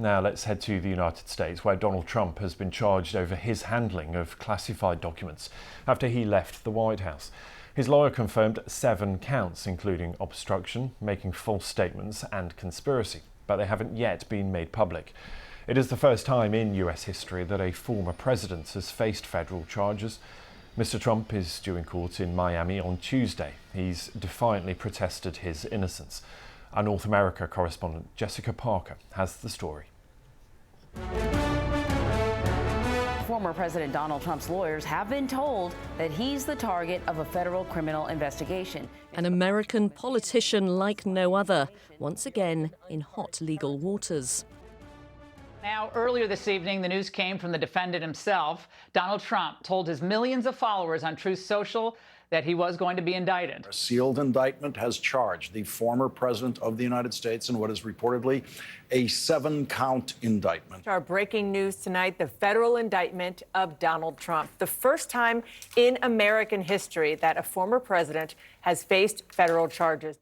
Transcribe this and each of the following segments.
Now let's head to the United States, where Donald Trump has been charged over his handling of classified documents after he left the White House. His lawyer confirmed 7 counts, including obstruction, making false statements and conspiracy, but they haven't yet been made public. It is the first time in US history that a former president has faced federal charges. Mr. Trump is due in court in Miami on Tuesday. He's defiantly protested his innocence. Our North America correspondent Jessica Parker has the story. Former President Donald Trump's lawyers have been told that he's the target of a federal criminal investigation. An American politician like no other, once again in hot legal waters. Now, earlier this evening, the news came from the defendant himself. Donald Trump told his millions of followers on Truth Social that he was going to be indicted. A sealed indictment has charged the former president of the United States in what is reportedly a 7-count indictment. Our breaking news tonight, the federal indictment of Donald Trump. The first time in American history that a former president has faced federal charges.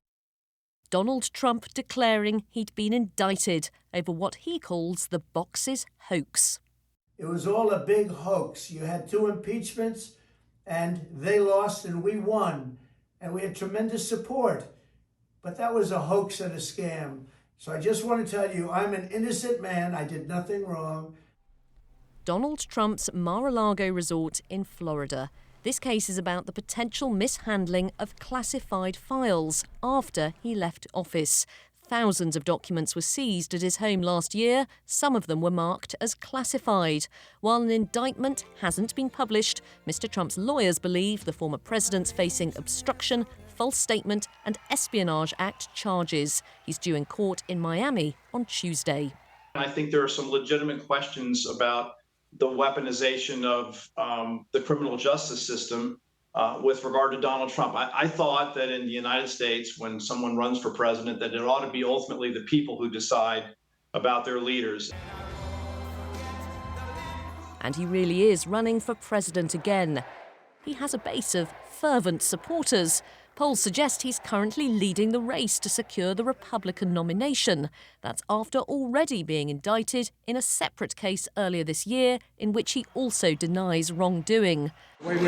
Donald Trump declaring he'd been indicted over what he calls the boxes hoax. It was all a big hoax. You had 2 impeachments, and they lost and we won, and we had tremendous support. But that was a hoax and a scam. So I just want to tell you, I'm an innocent man. I did nothing wrong. Donald Trump's Mar-a-Lago resort in Florida. This case is about the potential mishandling of classified files after he left office. Thousands of documents were seized at his home last year. Some of them were marked as classified. While an indictment hasn't been published, Mr. Trump's lawyers believe the former president's facing obstruction, false statement and Espionage Act charges. He's due in court in Miami on Tuesday. I think there are some legitimate questions about the weaponization of the criminal justice system with regard to Donald Trump. I thought that in the United States, when someone runs for president, that it ought to be ultimately the people who decide about their leaders. And he really is running for president again. He has a base of fervent supporters. Polls suggest he's currently leading the race to secure the Republican nomination. That's after already being indicted in a separate case earlier this year in which he also denies wrongdoing. Wait.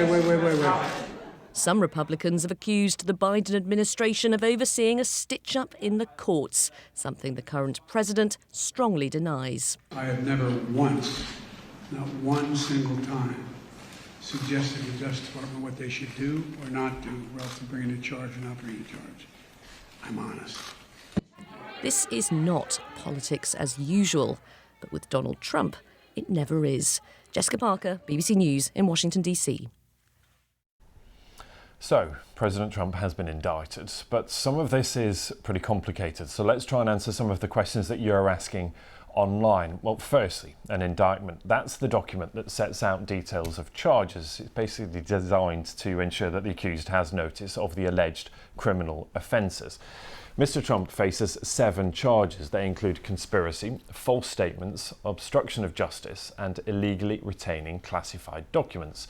Some Republicans have accused the Biden administration of overseeing a stitch-up in the courts, something the current president strongly denies. I have never once, not one single time, suggested to the Justice Department what they should do or not do, or else to bring in a charge or not bring in a charge. I'm honest. This is not politics as usual, but with Donald Trump, it never is. Jessica Parker, BBC News in Washington, D.C. So, President Trump has been indicted, but some of this is pretty complicated. So let's try and answer some of the questions that you're asking online. Well, firstly, an indictment. That's the document that sets out details of charges. It's basically designed to ensure that the accused has notice of the alleged criminal offences. Mr. Trump faces 7 charges. They include conspiracy, false statements, obstruction of justice, and illegally retaining classified documents.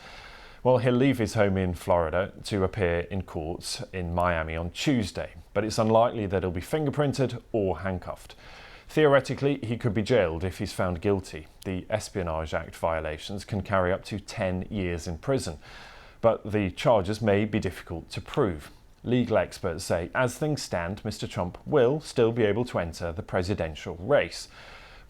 Well, he'll leave his home in Florida to appear in court in Miami on Tuesday, but it's unlikely that he'll be fingerprinted or handcuffed. Theoretically, he could be jailed if he's found guilty. The Espionage Act violations can carry up to 10 years in prison, but the charges may be difficult to prove. Legal experts say, as things stand, Mr. Trump will still be able to enter the presidential race.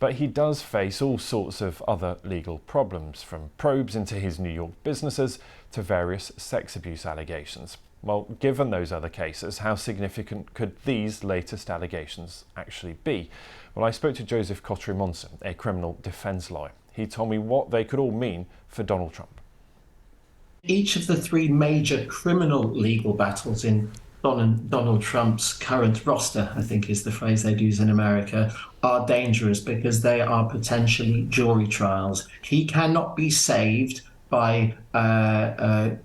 But he does face all sorts of other legal problems, from probes into his New York businesses to various sex abuse allegations. Well, given those other cases, how significant could these latest allegations actually be? Well, I spoke to Joseph Cotry-Monson, a criminal defence lawyer. He told me what they could all mean for Donald Trump. Each of the 3 major criminal legal battles in Donald Trump's current roster, I think is the phrase they'd use in America, are dangerous because they are potentially jury trials. He cannot be saved by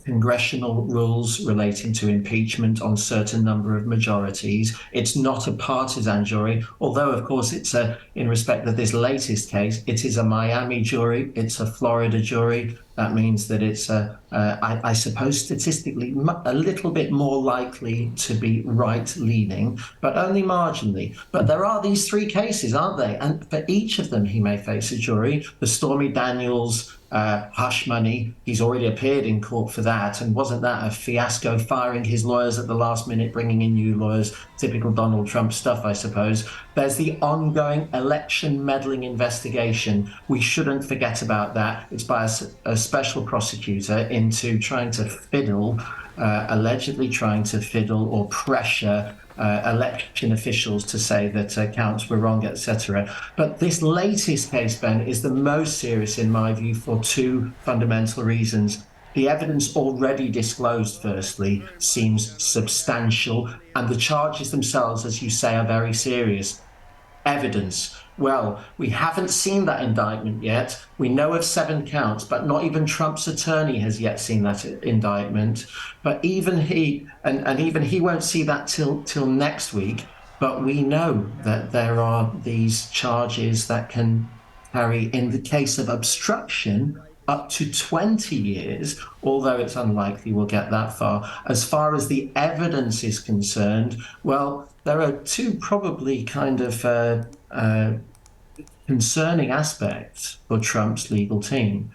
congressional rules relating to impeachment on certain number of majorities. It's not a partisan jury, although, of course, it's in respect of this latest case, it is a Miami jury, it's a Florida jury. That means that it's, I suppose, statistically a little bit more likely to be right-leaning, but only marginally. But there are these three cases, aren't they? And for each of them, he may face a jury. The Stormy Daniels hush money, he's already appeared in court for that. And wasn't that a fiasco, firing his lawyers at the last minute, bringing in new lawyers? Typical Donald Trump stuff, I suppose. There's the ongoing election meddling investigation. We shouldn't forget about that. It's by a special prosecutor into trying to fiddle, allegedly trying to fiddle or pressure election officials to say that counts were wrong, etc. But this latest case, Ben, is the most serious in my view for two fundamental reasons. The evidence already disclosed, firstly, seems substantial, and the charges themselves, as you say, are very serious. Evidence. Well, we haven't seen that indictment yet. We know of 7 counts, but not even Trump's attorney has yet seen that indictment. But even he, and even he won't see that till next week. But we know that there are these charges that can carry, in the case of obstruction, up to 20 years, although it's unlikely we'll get that far. As far as the evidence is concerned, well, there are two probably kind of concerning aspects for Trump's legal team.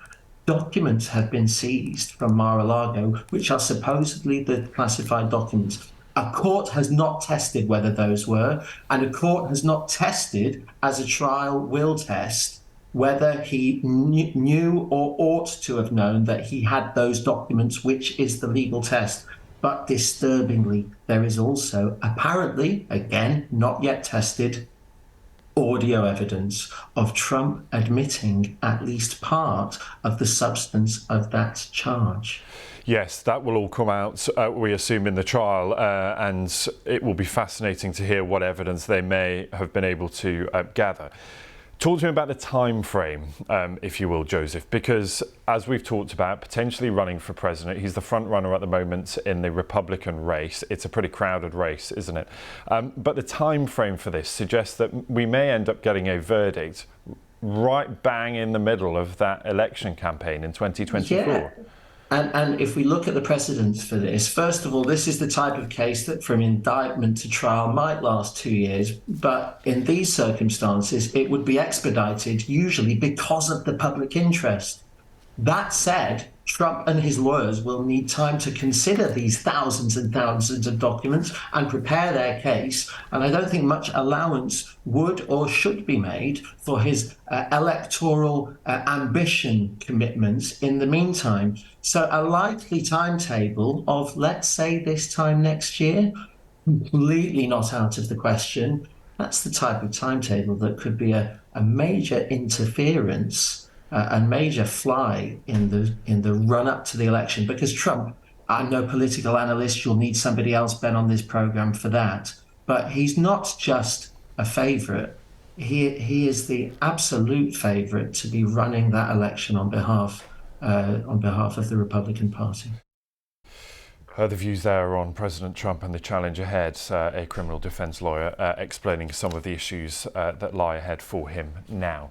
Documents have been seized from Mar-a-Lago, which are supposedly the classified documents. A court has not tested whether those were, and a court has not tested, as a trial will test, whether he knew or ought to have known that he had those documents, which is the legal test. But disturbingly, there is also, apparently, again, not yet tested, audio evidence of Trump admitting at least part of the substance of that charge. Yes, that will all come out, we assume, in the trial, and it will be fascinating to hear what evidence they may have been able to gather. Talk to me about the time frame, if you will, Joseph, because as we've talked about, potentially running for president, he's the front runner at the moment in the Republican race. It's a pretty crowded race, isn't it? But the time frame for this suggests that we may end up getting a verdict right bang in the middle of that election campaign in 2024. Yeah. And if we look at the precedents for this, first of all, this is the type of case that from indictment to trial might last 2 years. But in these circumstances, it would be expedited, usually because of the public interest. That said, Trump and his lawyers will need time to consider these thousands and thousands of documents and prepare their case. And I don't think much allowance would or should be made for his electoral ambition commitments in the meantime. So a likely timetable of, let's say, this time next year, completely not out of the question. That's the type of timetable that could be a major interference, a major fly in the run-up to the election. Because Trump, I'm no political analyst, you'll need somebody else, Ben, on this program for that. But he's not just a favorite. He is the absolute favorite to be running that election on behalf of the Republican Party. The views there on President Trump and the challenge ahead, a criminal defense lawyer explaining some of the issues that lie ahead for him now.